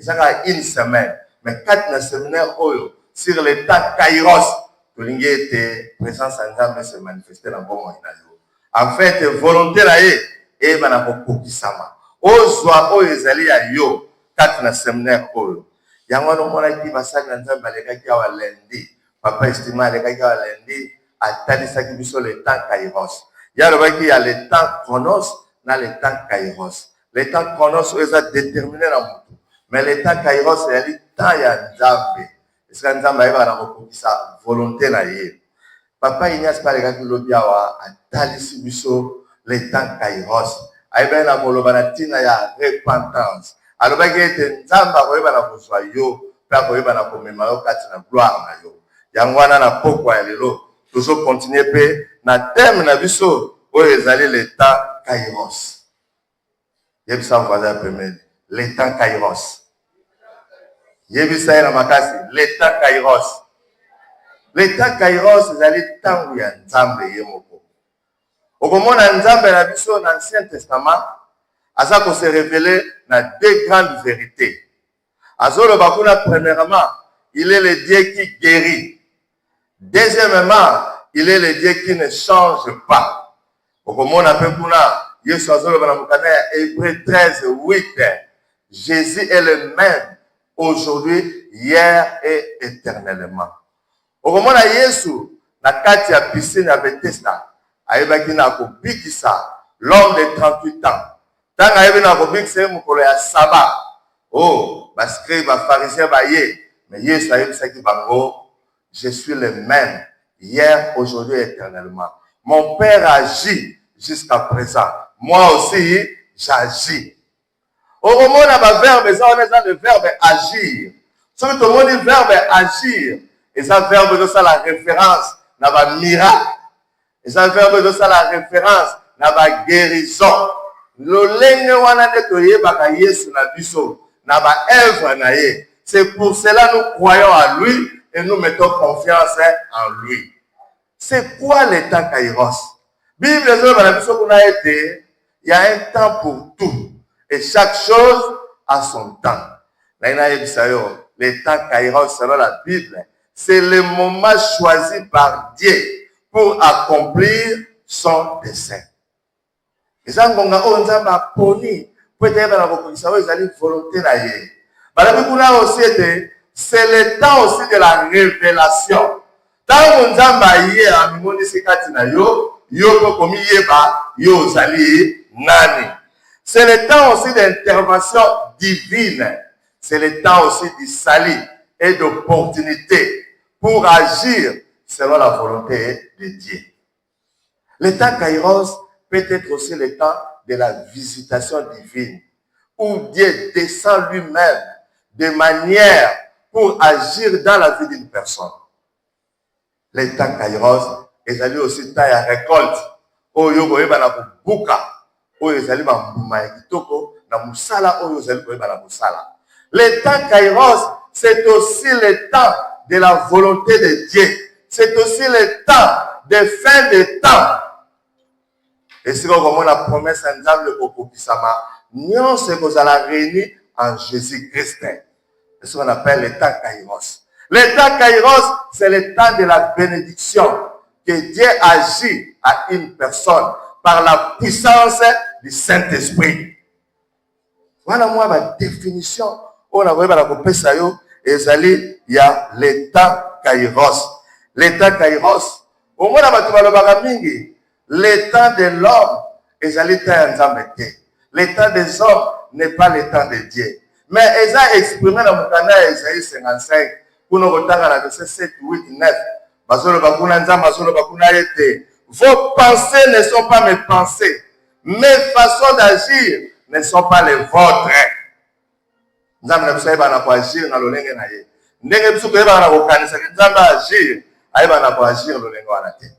a une semaine. Mais 4 séminaires sur le temps Kairos. Que l'ingé présence en Nzambe se manifester dans le bon moyen. En fait, volonté là et bana kokisama. Ozwa ezali ya yo 4 séminaires yango no mona ki basaka Nzambe alekaki awa lundi. Papa estima alekaki awa lundi atalisaki biso le temps Kairos. Ya lobaki ya le temps Chronos na le temps Kairos. Le temps Chronos est déterminé dans mutu. Mais le temps Kairos est le temps ya Nzambe. Est-ce que Nzambe ayeba na kokisa volonté na ye. Papa Ignace palekaki lobi awa atalisi biso le temps Kairos. Ayeba na koloba na tina ya repentance. Alobaki ete Nzambe akoyeba na kozwa yo pe akoyeba na komema yo kati na gloire na yo. Yango wana na pokwa ya lelo tozo continuer pe na thème na biso oyo ezali le temps Kairos. Yebisa voisin premier le temps Kairos. Yebisa na makasi le temps Kairos. Le temps Kairos ezali tango ya Nzambe ye moko. Okomona Nzambe na biso na Ancien Testament aza ko se révéler na 2 grandes vérités. Azolo bakuna premièrement, il est le Dieu qui guérit. Deuxièmement, il est le Dieu qui ne change pas. Okomona pe kuna Yesu azolo bana mukana ya Hébreux 13:8. Jésus est le même aujourd'hui, hier et éternellement. Okomona Yesu na kati ya piscine ya Bethesda ayebaki na kobikisa l'homme de 38 ans. Tanga ayebi na kobikisa mukolo ya Saba. Oh, bascribe ba pharisien ba ye, mais Yesu ayebisaki bango, je suis le même hier, aujourd'hui et éternellement. Mon Père agit jusqu'à présent. Moi aussi, j'agis. Okomona ba verbe ça on est dans le verbe agir. Celui tout le monde dit verbe agir. Et ça verbe de ça la référence na ba miracle. Et ça verbe de ça la référence na ba guérison. Lolenge wana de toye baka Yesu na biso na ba œuvre na ye. C'est pour cela nous croyons à lui et nous mettons confiance en lui. C'est quoi le temps Kairos? Bible il y a un temps pour tout et chaque chose a son temps. Le temps Kairos selon la Bible, c'est le moment choisi par Dieu pour accomplir son dessein. Et ça, c'est le temps aussi de la révélation. Tant Nzamba yé amimoni sekati na yo, yo komi yeba, yo zali nani. C'est le temps aussi d'intervention divine. C'est le temps aussi du salut et d'opportunité pour agir selon la volonté de Dieu. Le temps Kairos peut être aussi le temps de la visitation divine, où Dieu descend lui-même de manière pour agir dans la vie d'une personne. Le temps Kairos, ezali aussi temps ya récolte. Oyo boyeba na kubuka, oyo ezali ba mbuma ya kitoko na musala oyo ezali boyeba na musala. Le temps Kairos, c'est aussi le temps de la volonté de Dieu. C'est aussi le temps de fin de temps. Et si on commence la promesse en Nzambe okokisama, nyon se kozala réunis en Jésus-Christ. C'est ce qu'on appelle le temps Kairos. Le temps Kairos, c'est le temps de la bénédiction que Dieu agit à une personne par la puissance du Saint-Esprit. Voilà moi ma définition. On a vu la kopesa yo ezali ya le temps Kairos. Le temps Kairos. Au moins la balobaka mingi. Le temps de l'homme ezali temps Nzambe te. Le temps des hommes n'est pas le temps de Dieu. Mais ils ont exprimé dans mon canal Isaïe 55 pour nous retarder à la verset 7, 8, 9. Vos pensées ne sont pas mes pensées. Mes façons d'agir ne sont pas les vôtres. Nous avons agir dans le lingue. Nous avons agir dans le lingue.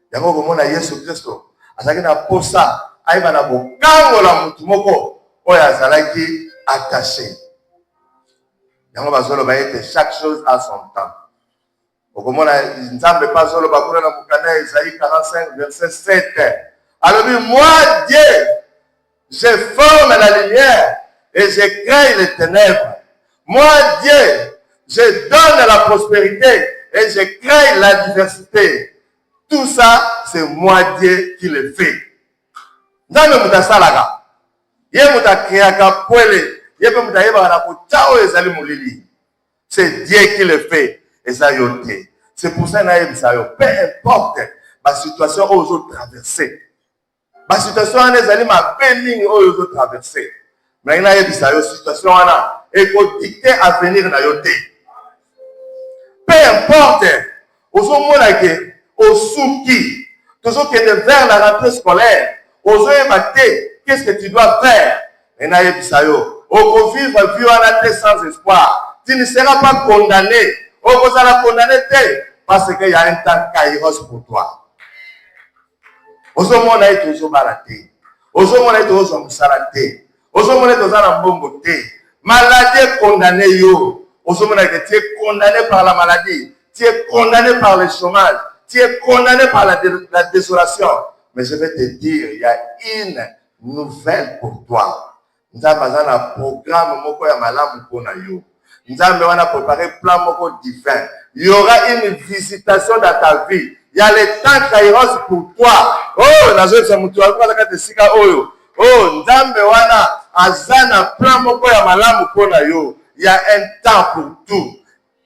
Yango komona Yesu Kristo azaki na posa aiba na bokango la mutu moko oyo azalaki attaché. Yango bazolo ba ete chaque chose a son temps. Okomona Nzambe pas solo bakuna na mukana Isaïe 45 verset 7. Alors moi Dieu, je forme la lumière et je crée les ténèbres. Moi, Dieu, je donne la prospérité et je crée la diversité. Tout ça, c'est moi, Dieu, qui le fait. Nzambe mutasalaga. Ye mutakreaka poele. Ye pe mutayeba na kochao ezali mulili. C'est Dieu qui le fait. Et ça yote. C'est pour ça que peu importe ma situation où je traverser. Ma situation ezali ma peine où je traverser. Mais il y a une situation et qu'on dicte à venir na yote. Peu importe. Au moment que au souki, toujours qui est vers la rentrée scolaire, aux qu'est-ce que tu dois faire? Et na yebisayo. Au vivre vie sans espoir. Tu ne seras pas condamné. Au sera condamné parce qu'il y a un temps kairos pour toi. Au moment là, tu es toujours balaté. Au moment là, tu es toujours musalaté. Au moment là, tu es toujours mbongoté. Maladie condamné yo. Au moment là, tu es condamné par la maladie. Tu es condamné par le chômage. Tu es condamné par la désolation. Mais je vais te dire, il y a une nouvelle pour toi. Nous avons un programme moko ya malamu pona yo. Nous avons préparé plein moko divin. Il y aura une visitation dans ta vie. Il y a le temps kairos pour toi. Oh, nazo sa mutu alikuwa kati sika oyo. Oh, nzambe wana azana plein moko ya malamu pona yo. Il y a un temps pour tout.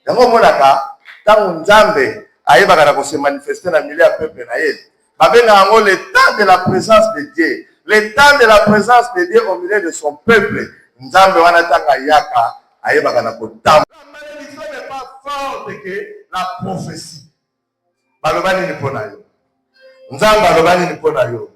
Yango monaka, tango nzambe ayebaka na ko se manifester na milieu ya peuple na ye. Babenga yango le temps de la présence de Dieu. Le temps de la présence de Dieu au milieu de son peuple. Nzambe wana tanga yaka ayebaka na ko tamba. La malédiction n'est pas forte que la prophétie. Balobani ni pona yo. Nzambe balobani ni pona yo.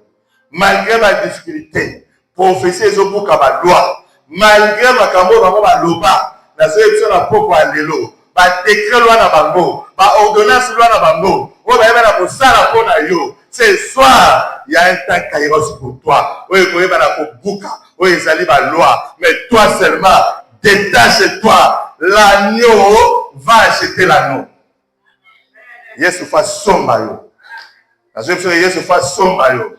Malgré ma difficulté, prophétie ezobuka ba loi. Malgré makambo bango baloba, na zo ebiso na poko ya lelo. Ba décret loi na bango, ba ordonnance loi na bango. O ba yeba na kosala pona yo. Ce soir, il y a un temps kairos pour toi. O ekoyeba na kobuka, o ezali ba loi, mais toi seulement détache-toi. L'agneau va acheter l'agneau. Yesu fa somba yo. Nazo ebiso Yesu fa somba yo.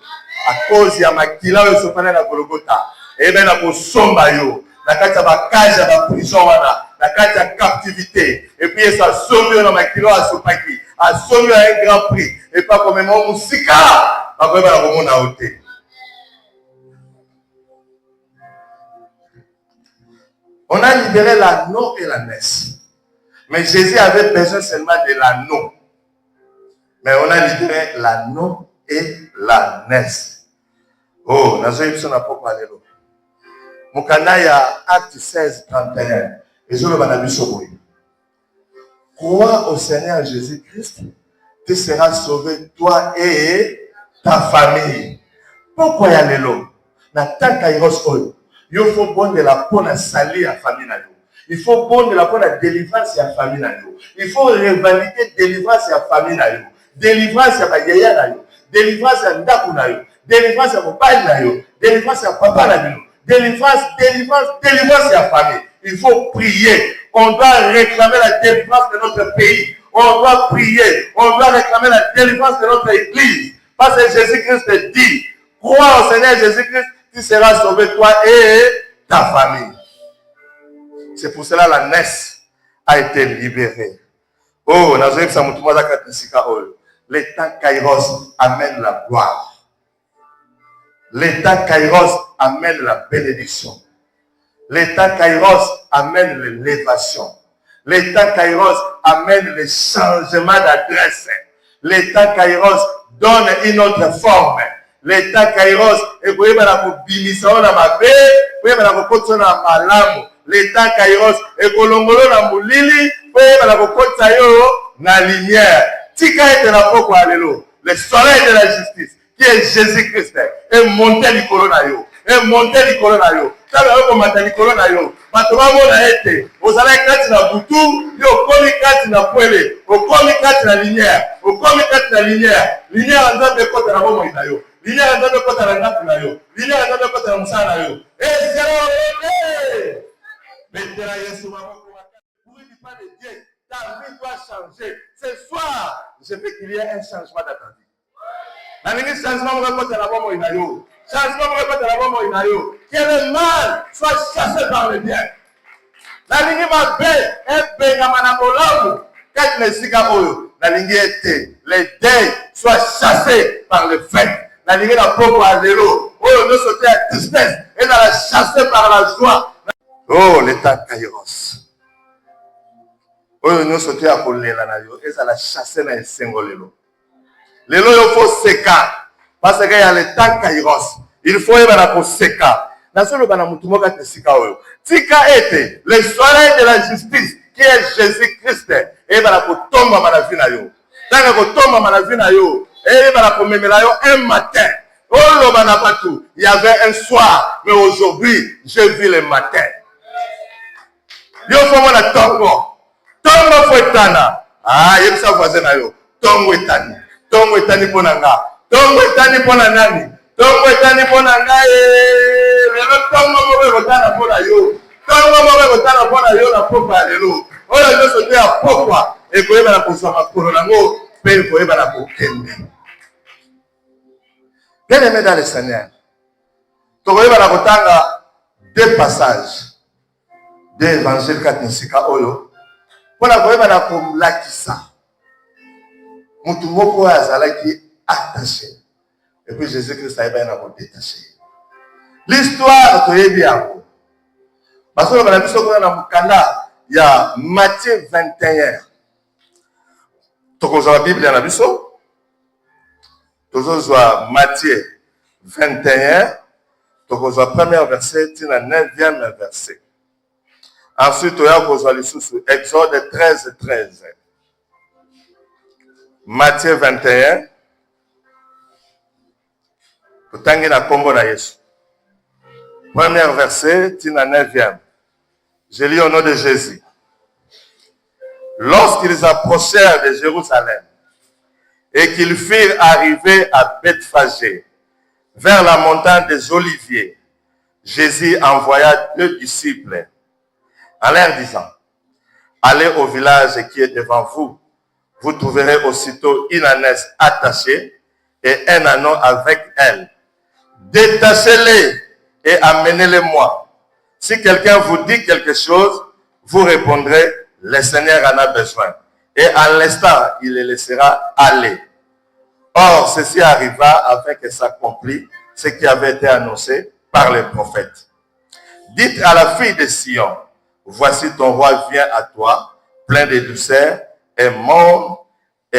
À cause ya makila oyo sopana na Golgotha. Ebe na kosomba yo. Na kati ya bakaja ba prison wana. Na kati ya captivité. Et puis Yesu asombi yo na makila asopaki. Asombi à un grand prix. Et pas comme un musika. Akoyeba na komona ote. On a libéré l'anneau et la naisse. Mais Jésus avait besoin seulement de l'anneau. Mais on a libéré l'anneau et la naisse. Oh, nazo yebso na poko alelo. Mukanda ya Acte 16, 31. Ezolo bana biso boye. Crois au Seigneur Jésus-Christ, tu seras sauvé toi et ta famille. Pourquoi ya lelo? Na tanka iros oyo. Il faut bon de la peau na sali à famille na yo. Il faut bon de la peau na délivrance à famille na yo. Il faut revendiquer délivrance à famille na yo. Délivrance à bayaya na yo. Délivrance à ndaku na yo. Délivrance à mobile na yo. Délivrance à papa na yo. Délivrance à famille. Il faut prier. On doit réclamer la délivrance de notre pays. On doit prier. On doit réclamer la délivrance de notre église. Parce que Jésus-Christ dit, crois au Seigneur Jésus-Christ, tu seras sauvé toi et ta famille. C'est pour cela la naisse a été libérée. Oh, l'état Kairos amène la gloire. L'état Kairos amène la bénédiction. L'état Kairos amène l'élévation. L'état Kairos amène le changement d'adresse. L'état Kairos donne une autre forme. L'état Kairos est pour l'état Kairos est kolongolo na mulili pour na lumière. Tika est la poko alelo. Le soleil de la justice qui est Jésus-Christ est monté du coronayo. Est monté du coronayo. Ça veut dire que Nicolas na yo. Matoma mona ete. Ozala kati na butu, yo komi kati na poele. O komi kati na lumière. O komi kati na lumière. Lumière nzambe kota na bomo na yo. Lumière nzambe kota na ndaku na yo. Lumière nzambe kota na musala na yo. Et zéro. Maintenant Yesu mama pour lui pas de Dieu. Ta vie doit changer. Ce soir, je veux qu'il y ait un changement dans ta vie. La ministre changement va kota na bomo na yo. Changement va kota na bomo na yo. Que le mal soit chassé par le bien. nalingi mabe ebengama na molamu kati na esika oyo nalingi ete les deuils soient chassés par le fait nalingi na poko ya lelo oyo nyonso te ya tristesse ezala chassé par la joie. Oh l'état kairos oyo nyonso te ya kolela na yo ezala chassé na esengo lelo lelo yo fo seka parce que ya l'état kairos il faut yeba na koseka nasoloba na mutu moko ate esika oyo tika ete le soleil de la justice qui est Jésus-Christ eyeba na kotombama na vi na yo ntango kotombama na vi na yo eyeba na komemela yo un matin oloba na bato il y avait un soir mais aujourd'hui je vis le matin yo fo mona tongo fo etana yebisa voisin na yo tongo etani mpo na nga tongo etani mpo na nani tongo etani mpo na ngai lelo tongo moko ekotana mpo na yo tongo moko ekotana mpo na yo na pokwa ya lelo oyo nyonso te ya pokwa ekoyeba na kozwa makolo nango mpe ekoyeba na kokende. Bien-aimé dans le Seigneur, tokoyeba na kotanga deux passages de l'évangile kati nsika oyo mpona koyeba na kolakisa mutu moko oyo azalaki attaché et puis Jésus-Christ ayeba ye na kodétaché. L'histoire toyebi yango basoloba na biso kuna na mokanda ya Matthieu 21 tokozwa Bible na biso tozozwa Matthieu 21 tokozwa premier verset tina 9e verset. Ensuite toya kozwa lisusu Exode 13. Matthieu 21 totangi na kombo na Yesu. Premier verset tina 9e. Je lis au nom de Jésus. Lorsqu'ils approchèrent de Jérusalem et qu'ils firent arriver à Bethphagée, vers la montagne des Oliviers, Jésus envoya 2 disciples en leur disant, allez au village qui est devant vous, vous trouverez aussitôt une ânesse attachée et un âneau avec elle. Détachez-les et amenez-les-moi. Si quelqu'un vous dit quelque chose, vous répondrez, le Seigneur en a besoin. Et en l'instant, il les laissera aller. Or, ceci arriva afin que s'accomplisse ce qui avait été annoncé par les prophètes. Dites à la fille de Sion, voici ton roi vient à toi, plein de douceur, et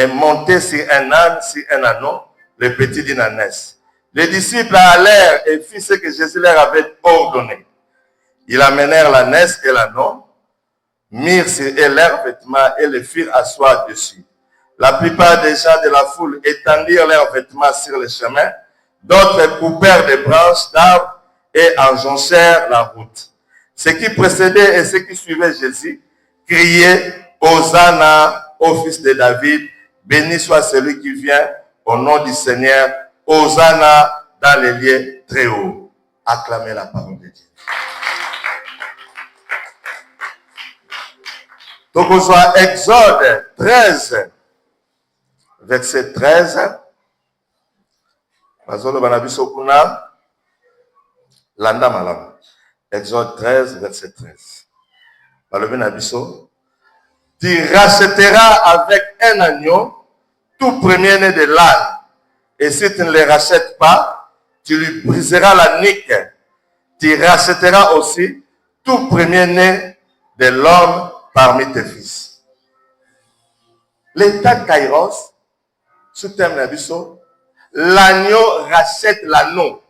monté sur un âne, sur un âneau, le petit d'une ânesse. Les disciples allèrent et firent ce que Jésus leur avait ordonné. Ils amenèrent l'ânesse et l'âneau, mirent sur eux leurs vêtements et les firent asseoir dessus. La plupart des gens de la foule étendirent leurs vêtements sur le chemin, d'autres coupèrent des branches d'arbres et enjonchèrent la route. Ceux qui précédaient et ceux qui suivaient Jésus criaient « Hosanna au fils de David, béni soit celui qui vient au nom du Seigneur, Hosanna dans les lieux très hauts. » Acclamez la parole de Dieu. Donc, on soit Exode 13, verset 13. Exode 13, verset 13. Tu rachèteras avec un agneau tout premier-né de l'âne. Et si tu ne le rachètes pas, tu lui briseras la nuque. Tu rachèteras aussi tout premier-né de l'homme parmi tes fils. L'état Kairos, sous terme d'abisso, l'agneau rachète l'anneau.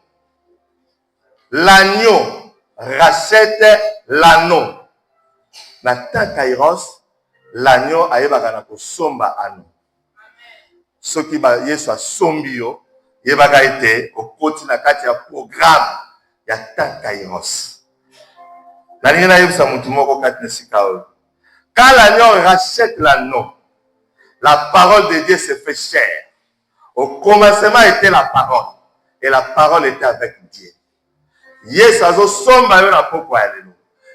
L'agneau rachète l'anneau. L'état Kairos, l'agneau a yebaka ko somba anneau. Ce qui va yeso sombio, yebaka ete au koti na kati ya programme ya ta Kairos. La ligne na yebisa mutu moko kati nesika oyo. Quand l'agneau rachète l'anneau, la parole de Dieu se fait chair. Au commencement était la parole. Et la parole était avec Dieu. Yes, azo somba yo na poko ya lelo.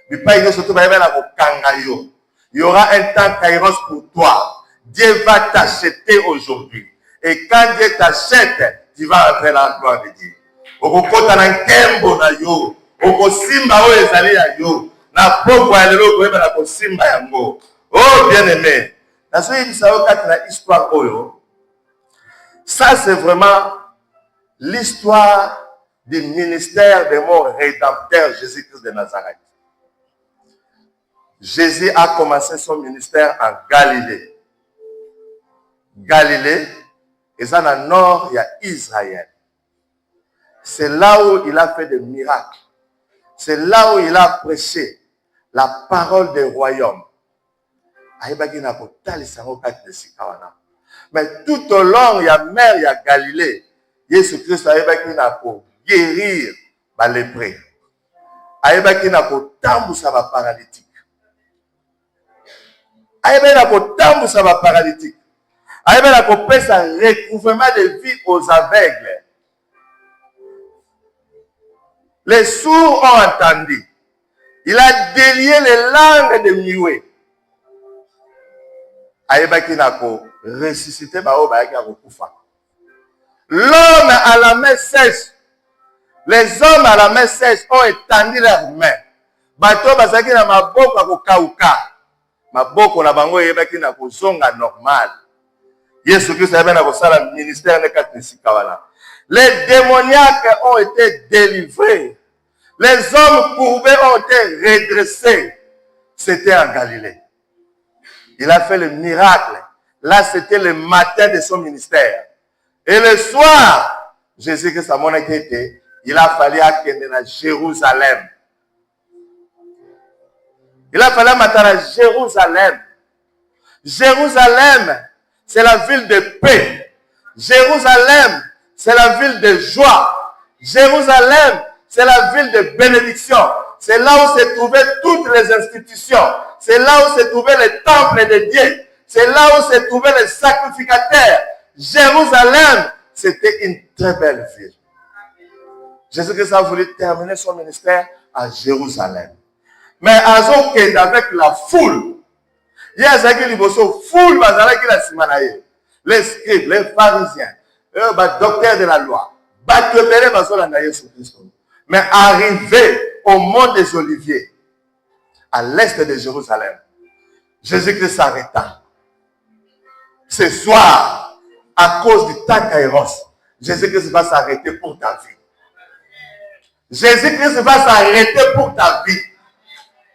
Bipa yo surtout ba na kokanga yo. Il y aura un temps Kairos pour toi. Dieu va t'acheter aujourd'hui. Et quand Dieu t'achète, tu vas entrer dans la gloire de Dieu. Okokota na nkembo na yo. Okosimba o ezali ya yo. Na pokwa ya lelo koyeba na kosimba yango. Oh bien-aimé. Na so yebisa yo kati na histoire oyo. Ça c'est vraiment l'histoire du ministère de mon rédempteur Jésus-Christ de Nazareth. Jésus a commencé son ministère en Galilée. Galilée, et ça dans le nord, il y a Israël. C'est là où il a fait des miracles. C'est là où il a prêché la parole des royaumes. Mais tout au long, il y a mer, il y a Galilée. Jésus-Christ a guérir les lépreux. Il a tambousa les paralytiques. Il a paralytique. Il a fait un recouvrement de vie aux aveugles. Les sourds ont entendu. Il a délié les langues de muets. Il a ressuscité. L'homme à la main sèche. Les hommes à la main sèche ont étendu leurs mains. Bateau basaki na maboko akokauka. Maboko na bango yebaki na kozonga normal. Yesu Christ avait un ministère de Katnisikawana. Les démoniaques ont été délivrés. Les hommes courbés ont été redressés. C'était en Galilée. Il a fait le miracle. Là, c'était le matin de son ministère. Et le soir, Jésus-Christ a montré il a fallu aller à Jérusalem. Il a fallu aller à Jérusalem. Jérusalem, c'est la ville de paix. Jérusalem, c'est la ville de joie. Jérusalem, c'est la ville de bénédiction. C'est là où se trouvaient toutes les institutions. C'est là où se trouvait le temple de Dieu. C'est là où se trouvaient les sacrificateurs. Jérusalem, c'était une très belle ville. Jésus-Christ a voulu terminer son ministère à Jérusalem. Mais avec la foule, il y a des foule, les scribes, les pharisiens, les docteurs de la loi, mais arrivé au mont des Oliviers, à l'est de Jérusalem, Jésus-Christ s'arrêta. Ce soir, à cause du temps Kairos, Jésus-Christ va s'arrêter pour ta vie. Jésus-Christ va s'arrêter pour ta vie.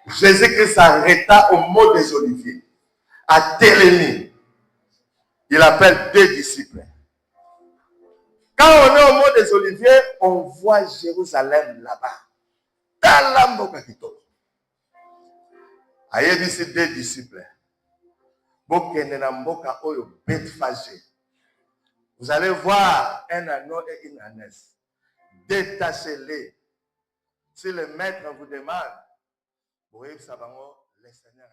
Jésus-Christ s'arrêta au mont des Oliviers, à Télémie. Il appelle 2 disciples. Quand on est au mont des Oliviers, on voit Jérusalem là-bas. Aïe, ici 2 disciples. Vous allez voir un anneau et une ânesse. Détachez-les. Si le maître vous demande, vous voyez que ça va le Seigneur.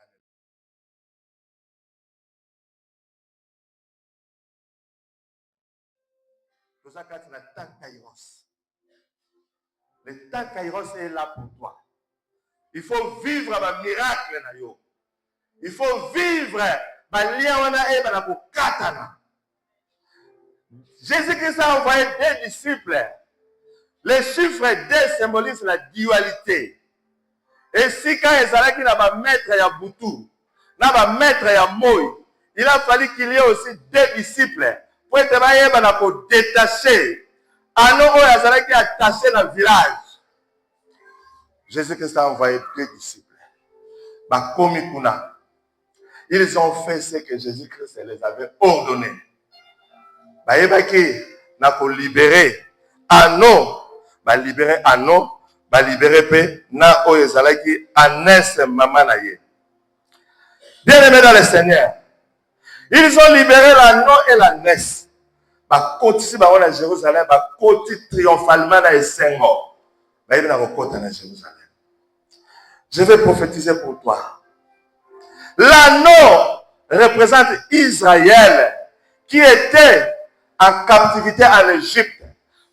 Le temps Kairos est là pour toi. Il faut vivre un miracle. Il faut vivre un lien. Jésus-Christ a envoyé 2 disciples. Le chiffre 2 symbolise la dualité. Et si quand ils allaient qu'il a maître et Boutou, il maître et Moï, il a fallu qu'il y ait aussi 2 disciples pour être détaché. À nous, ils allaient attaché dans le village. Jésus-Christ a envoyé 2 disciples. Ils ont fait ce que Jésus-Christ les avait ordonné. Ils ont libéré Anno, libéré Anno, libéré P, na oyezalaki Anès maman naye. Bien-aimés dans le Seigneur, ils ont libéré l'Anno et l'Anès. Côté à Jérusalem, côté triomphalement dans les 5 morts. Je vais prophétiser pour toi. L'Anneau représente Israël qui était en captivité en Égypte.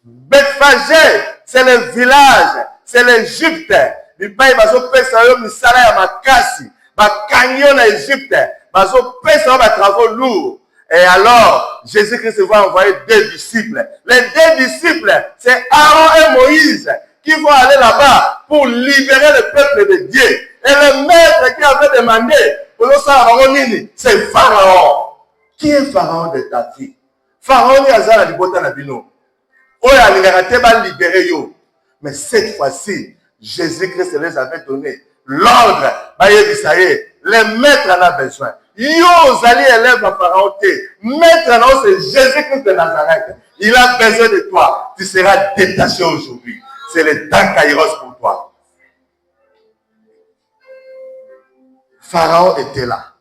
Bethphagé, c'est le village, c'est l'Égypte. Le pays va se faire misala ya makasi, va gagner en Égypte, va se faire des travaux lourds. Et alors, Jésus-Christ va envoyer 2 disciples. Les 2 disciples, c'est Aaron et Moïse qui vont aller là-bas pour libérer le peuple de Dieu. Et le maître qui avait demandé, c'est Pharaon. Qui est Pharaon de ta vie? Pharaon est à Libota Nabino. Mais cette fois-ci, Jésus-Christ les avait donné l'ordre. Le maître en a besoin. Yo, Zali élève à Pharaon. Maître, c'est Jésus-Christ de Nazareth. Il a besoin de toi. Tu seras détaché aujourd'hui. C'est le temps Kairos pour toi. Pharaon était là.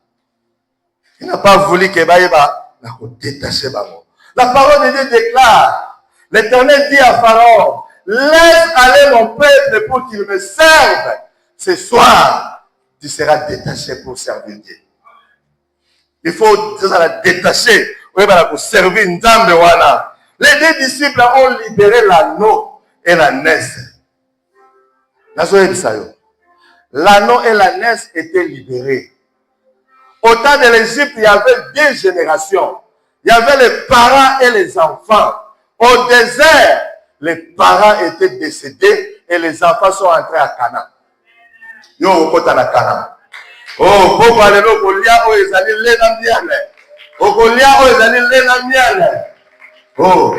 Il n'a pas voulu que Baïba détaché. La parole de Dieu déclare, l'Éternel dit à Pharaon, laisse aller mon peuple pour qu'il me serve. Ce soir, tu seras détaché pour servir Dieu. Il faut se détacher pour servir Nzambe wana. Les deux disciples ont libéré l'anneau et la naisse. L'anneau et la naisse étaient libérés. Au temps de l'Égypte, il y avait deux générations. Il y avait les parents et les enfants. Au désert, les parents étaient décédés et les enfants sont entrés à Canaan. Yo, au côté de Canaan. Oh, beaucoup de gens Golia, oh, ils allaient les namiales. Oh, Golia, oh, ils allaient les namiales. Oh,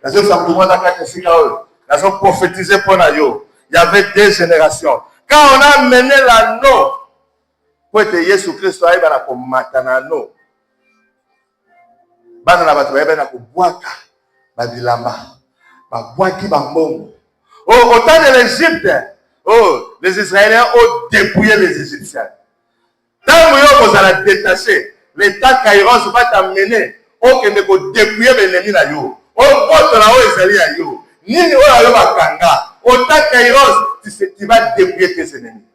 la chose ça pour moi d'accord c'est ça. La chose prophétisée pour nous. Il y avait deux générations. Quand on a mené l'anneau, pour être Jésus Christ, il y a un matanano. Bana na bato bayeba na kubwaka babilamba babwaki bambongo. Oh, au temps de l'Égypte, oh, les Israéliens ont dépouillé les Égyptiens. Tant que vous allez détacher, l'État Kairos va t'amener au que ne dépouiller l'ennemi na yo. Oh, votre là où Israël a yo. Ni o la bakanga. Au temps Kairos, tu vas dépouiller tes ennemis.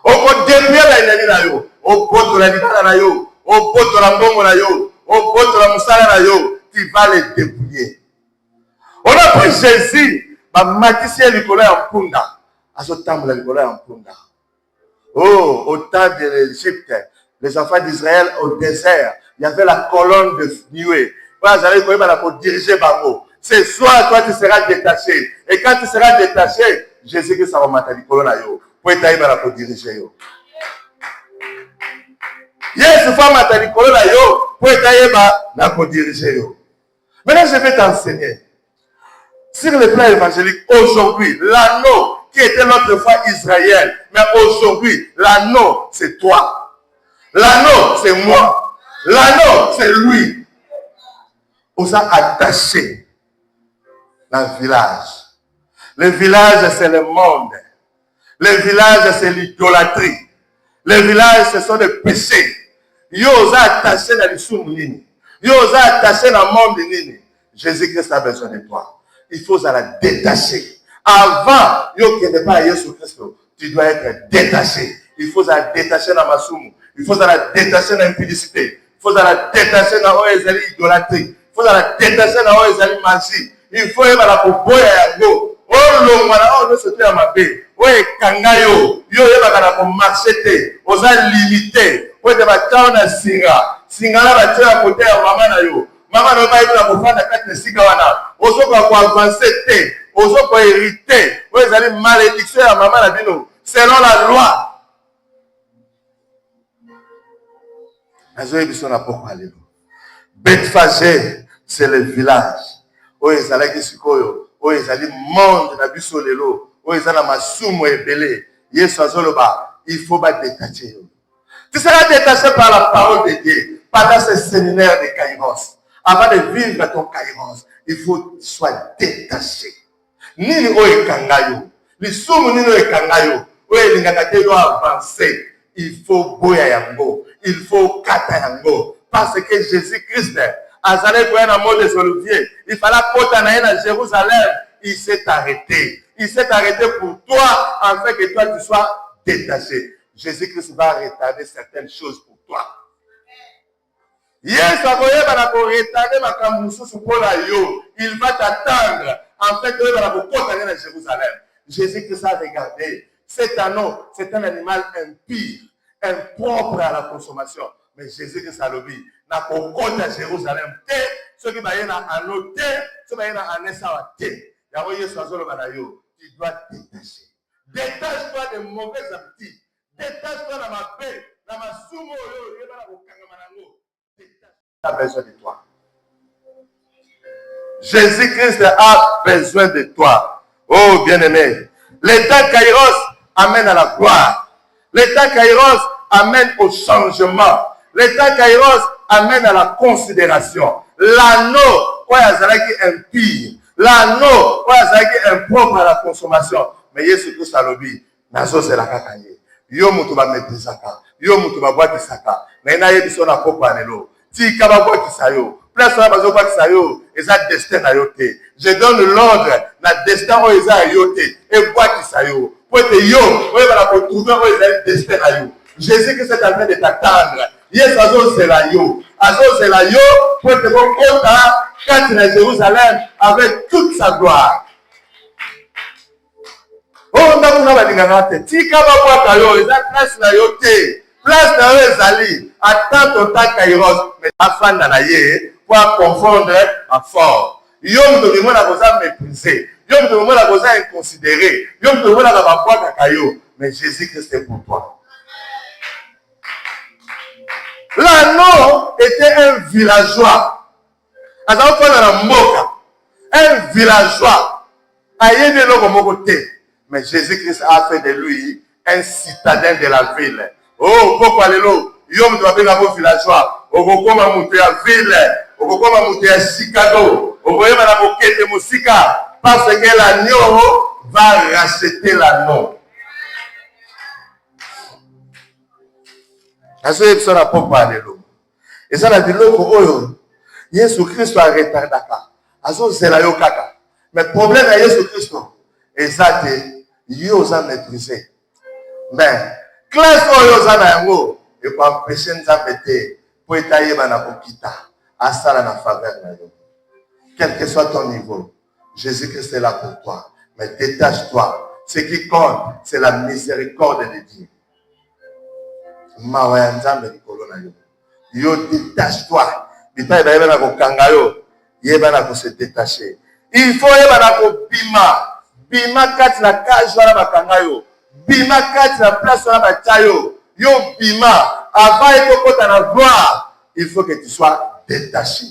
Oh, pour dépouiller l'ennemi na yo. Oh, votre la libana na yo. Oh, votre la mbongo na yo. Tu vas les dépouiller. On a pris Jésus, oh, au temps de l'Égypte, les enfants d'Israël au désert, il y avait la colonne de nuée. Pour diriger Bango. Ce soir, toi, tu seras détaché. Et quand tu seras détaché, Jésus-Christ va mettre la colonne pour diriger. Yes, femme a tali kolo la yo, pour être na ko diriger yo. Maintenant, je vais t'enseigner. Sur le plan évangélique, aujourd'hui, l'anneau qui était l'autre fois Israël, mais aujourd'hui, l'anneau, c'est toi. L'anneau, c'est moi. L'anneau, c'est lui. On s'est attaché dans le village. Le village, c'est le monde. Le village, c'est l'idolâtrie. Le village, ce sont des péchés. Yo osa attaché dans le soum nini. Yo osa attaché dans le monde nini. Jésus-Christ a besoin de toi. Il faut la détacher. Avant, yo qui n'est pas à Jésus-Christ, tu dois être détaché. Il faut la détacher dans ma soum. Il faut la détacher dans l'impudicité. Il faut la détacher dans l'idolâtrie. Il faut la détacher dans magie. Il faut la boya yango. Oh lo mwana oh se fait à ma bé. Ouais kangayo. Yo yeba ko marcher osa limité. Ouais de batao na singa la batao à côté ya maman na yo. Maman no ba ina ko fanda kati na sika wana. Oso ko avancer te, oso ko hériter. Ouais zali malédiction ya maman na bino selon la loi. Azoye biso na poko alelo. Bethphagée, c'est le village. Oh ezalaki sikoyo. Oh ezali monde na biso lelo. Oh ezala masumu ebele. Yesu azoloba, il faut pas détacher. Tu seras détaché par la parole de Dieu pendant ce séminaire de Kairos. Avant de vivre ton Kairos, il faut que tu sois détaché. Nini o ekangayo. Lisumu nini o ekangayo. O elingakate yo avancer. Il faut boya yango. Il faut kata yango. Parce que Jésus-Christ azalé pour un mot des oliviers. Il fallait porter à Jérusalem. Il s'est arrêté. Il s'est arrêté pour toi, afin que toi tu sois détaché. Jésus-Christ va retarder certaines choses pour toi. Il va t'attendre afin que tu sois à Jérusalem. Jésus-Christ a regardé. Cet anneau, c'est un animal impur, impropre à la consommation. Mais Jésus-Christ a dit, na kokota Jérusalem te, ceux qui baillent na anneau te, ceux qui baillent na anessa te. Yahweh Yesu azolo banayo, tu dois détacher. Détache-toi des mauvaises habitudes. Détache-toi dans ma paix, dans ma soumo, tu as besoin de toi. Jésus-Christ a besoin de toi. Oh, bien-aimé. L'état Kairos amène à la gloire. L'état Kairos amène au changement. L'état Kairos amène à la considération. L'anneau, quoi, il impie. L'anneau, quoi, il impropre à la consommation. Mais Jésus Christ a lobby. Nazo c'est la kakaye. Yo mutu ba meprisaka. Yo mutu ba bwa kisaka. Na ina yebiso na popo anelo. Ti ka ba bwa kisayo. Place na bazo bwa kisayo. Eza destin na yo te. Je donne l'ordre na destin o eza yo te. Et bwa kisayo. Pour être yo, oye ba la retrouver o eza destin na yo. Jésus Christ est en train de t'attendre. Yes azo c'est la yo. Azo c'est la yo pour te bon kota quand à Jérusalem avec toute sa gloire. Oh, ndako na balinganga te. Tika babwaka yo, eza place na yo te. Place na yo ezali. Attends ton temps Kairos, mais afanda na ye pour confondre à fort. Yo muto bimona koza mépriser. Yo muto bimona koza inconsidéré. Yo muto bimona ka babwaka kayo, mais Jésus-Christ est pour toi. L'anneau était un villageois. Azao kwa na mboka. Un villageois. Ayebi eloko moko te. Mais Jésus-Christ a fait de lui un citadin de la ville. Oh, pourquoi les lots? Yom doit bien avoir villageois. Au Gokoma monter à ville. Au Gokoma monter à Chicago. Au Gokoma la moquette de Moussika. Parce que l'agneau va racheter l'anneau. Azo yebisa na pourquoi les lots. Et ça la biloko oyo. Yesu Christ a retardaka. Azo zela yo kaka. Mais problème à Yesu Christ. Exact. Yo za maîtriser. Mais classe oyo za na yango et pour empêcher nzambe te pour etayer bana kokita asala na faveur na yo. Quel que soit ton niveau, Jésus-Christ est là pour toi. Mais détache-toi. Ce qui compte, c'est la miséricorde de Dieu. Mawa ya nzambe likolo na yo. Yo détache-toi. Bita ba yeba ko kanga yo, yeba na ko se détacher. Il faut yeba na ko bima. Bima kati na cage wana bakanga yo. Bima kati na place wana bachayo. Yo bima. Avant de kota na gloire, il faut que tu sois détaché.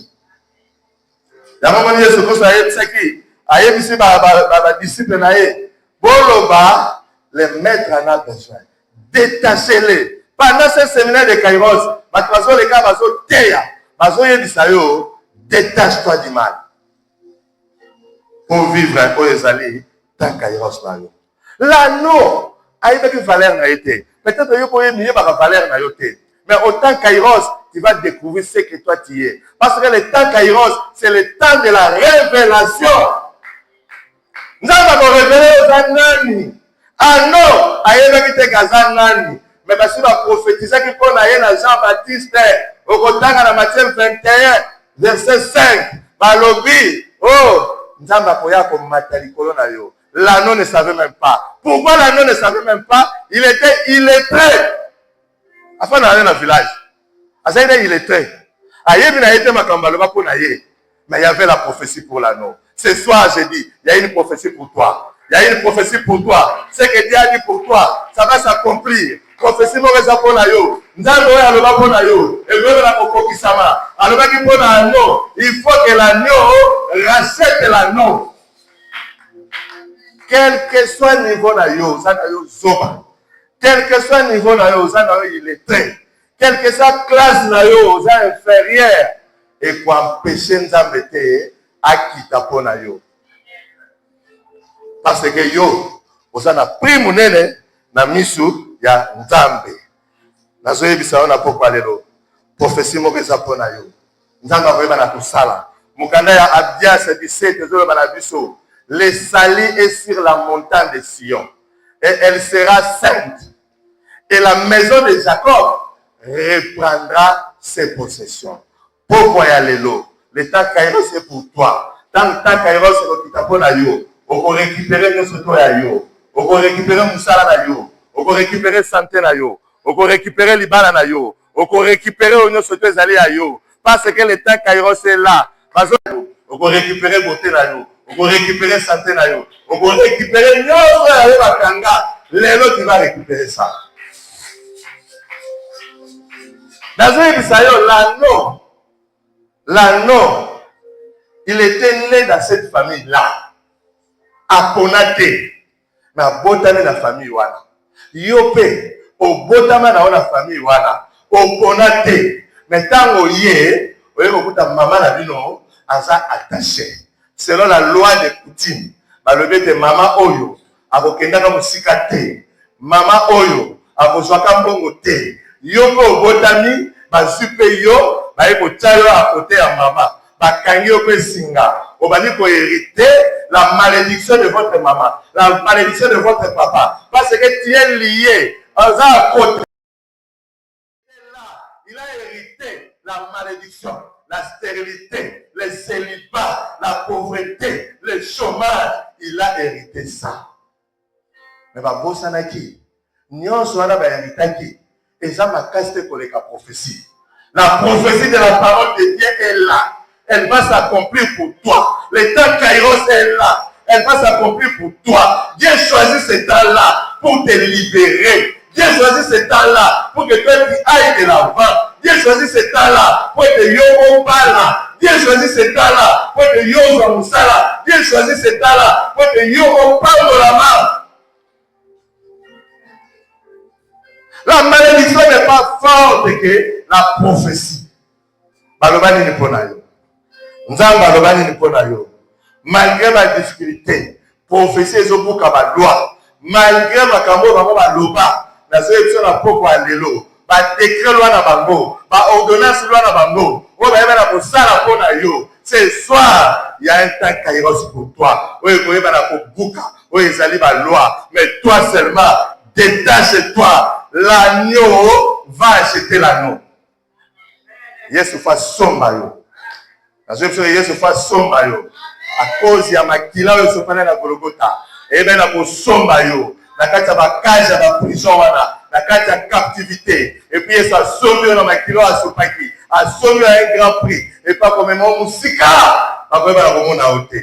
La maman de Jésus Christ a yebisaki. A yebisi ba disciple na ye. Boloba, les maîtres en a besoin. Détachez-les. Pendant ce séminaire de Kairos, bazo les gars bazo teya. Bazo yebisa yo, détache-toi du mal. Pour vivre au Ezali. L'anneau a une valeur na été. Peut-être que vous avez pas valeur na été. Mais autant Kairos, tu vas découvrir ce que toi tu es. Parce que le temps Kairos, c'est le temps de la révélation. Nous avons révélé aux Anani. Ah non, aïe qui te gazanani. Mais parce que va prophétiser qu'il faut aller dans Jean-Baptiste au côté de Matthieu 21, verset 5. Balobi, oh, nous avons matériel na yo. L'anneau ne savait même pas. Pourquoi l'anneau ne savait même pas? Il était illettré. Afin d'aller dans le village. Il était illettré. Mais il y avait la prophétie pour l'anneau. Ce soir, j'ai dit, il y a une prophétie pour toi. Il y a une prophétie pour toi. Ce que Dieu a dit pour toi, ça va s'accomplir. Prophétie mauvaise pour l'anneau. Il faut que l'anneau rachète l'anneau. Quel que soit le niveau na yo, zoba. Quel que soit le niveau na yo, il est très. Quelle que soit la classe na yo, inférieure. Et pour empêcher nzambe te à quitter pour na yo. Parce que yo, vous avez pris mon nene na misu ya nzambe. Na zoe bisa ona pourquoi lelo. Prophétie mokeza pour na yo. Nzambe va na kusala. Mukanda ya Abdias 17 zo ba na biso. Le sali est sur la montagne de Sion. Et elle sera sainte. Et la maison de Jacob reprendra ses possessions. Pourquoi y a l'élo? Le temps Kairos c'est pour toi. Tant que Kairos c'est le kitapona yo. On va récupérer nos soto ya yo. On va récupérer Moussala na yo. On va récupérer santé na yo. On va récupérer Libana na yo. On va récupérer nos soto zali ya yo. Parce que le temps Kairos est là. On va récupérer beauté na yo. On va récupérer santé na yo. On va récupérer l'autre avec Bakanga. L'élo tu vas récupérer ça. L'anneau, il était né dans cette famille-là. À Ponate. Mais à Botame, la famille wana. Yope, au Botama, la famille wana. Au Ponate. Mais tant ye, vous voyez que maman la vie non, asa attaché. Selon la loi des coutumes, le bête de maman Oyo, à Bokenda comme Sikate. Maman Oyo, à Boswaka Mbongo te. Yope au Botami, super yo, à côté à maman. Bakangi ope singa. Obani ko hériter la malédiction de votre maman, la malédiction de votre papa. Parce que tu es lié à côté. Il a hérité la malédiction, la stérilité, le célibat, la pauvreté, le chômage. Il a hérité ça. Mais Babosanaki, nyonso wana ba héritaki. Et ça m'a cassé pour les prophéties. La prophétie de la parole de Dieu est là. Elle va s'accomplir pour toi. Le temps Kairos est là. Elle va s'accomplir pour toi. Dieu choisit ce temps-là pour te libérer. Dieu choisit ce temps-là pour que toi tu ailles de l'avant. Dieu choisit ce temps-là pour que yo bala. Dieu choisit ce temps-là pour que yo musala. Dieu choisit ce temps-là pour que yo parle la main. La malédiction n'est pas forte que la prophétie. Balobani ni ponayo. Malgré ma difficulté, prophétie ezobuka ba loi. Malgré ma kambo bango ba loba, na so ebiso na poko alelo, ba décret loi na bango, ba ordonnance loi na bango. O ba yeba na kosala pona yo. Ce soir, il y a un temps kairos pour toi. O ekoyeba na kobuka, o ezali ba loi, mais toi seulement détache-toi. L'agneau va acheter l'agneau. Yesu fa somba yo. Yesu fa somba yo. À cause ya makila yo sopana na Golgotha. Et bien na ko somba yo. Na kati ya bakaja na prison wana, na kati ya captivité. Et puis Yesu a sombi na makila a sopaki. A sombi un grand prix. Et pas comme mon musika. Après ba na komona ote.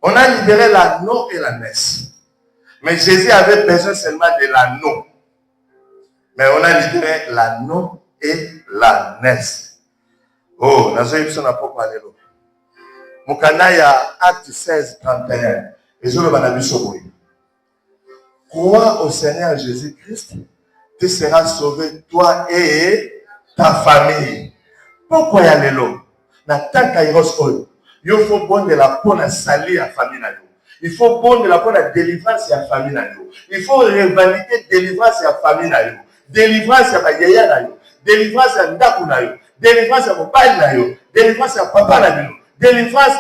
On a libéré l'anneau et la naisse. Mais Jésus avait besoin seulement de l'anneau. Mais on a libéré l'anneau et la naisse. Oh, nous avons n'a pas parlé. Moukanaya, acte 16, 31. Et je le banabisoboui. Crois au Seigneur Jésus-Christ, tu seras sauvé, toi et ta famille. Pourquoi y a l'élo? N'attends qu'à y rester. Il faut bon de la peau à salir à famille. Il faut bon de la peau à délivrance à famille. Il faut revendiquer délivrance à famille. Délivrance à yaya. Délivrance à ndaku. Délivrance à mobile. Délivrance à papa. Délivrance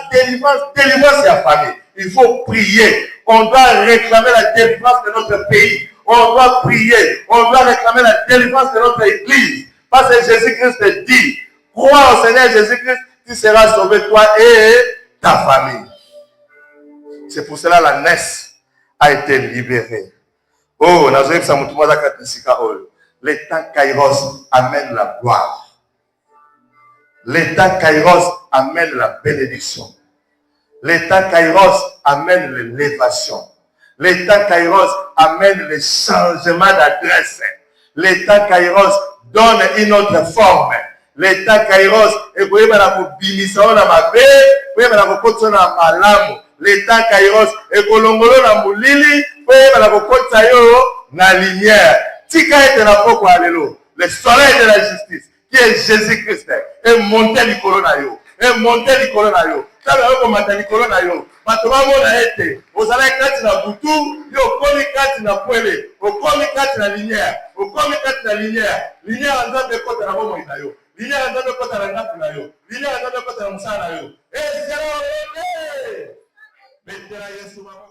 à famille. Il faut prier. On doit réclamer la délivrance de notre pays. On doit prier. On doit réclamer la délivrance de notre église. Parce que Jésus-Christ dit, crois au Seigneur Jésus-Christ, tu seras sauvé toi et ta famille. C'est pour cela que la naisse a été libérée. Oh, l'état Kairos amène la gloire. L'état Kairos amène la bénédiction. L'état Kairos amène l'élévation. L'état Kairos amène le changement d'adresse. L'état Kairos donne une autre forme. L'état Kairos est pour l'état Kairos est kolongolo na mulili na lumière. Tika était la poko alelo. Le soleil de la justice qui est Jésus-Christ est monté du coronayo. Est monté du coronayo. Ça veut dire que monté du coronayo. Matoma mona ete. Vous allez kati na butu, yo komi kati na poele, o komi kati na lumière, o komi kati na lumière. Lumière nzambe kota na bomo inayo. Lumière nzambe kota na ngapu na yo. Lumière nzambe kota na musana yo. Eh, zero. Betera Yesu mama.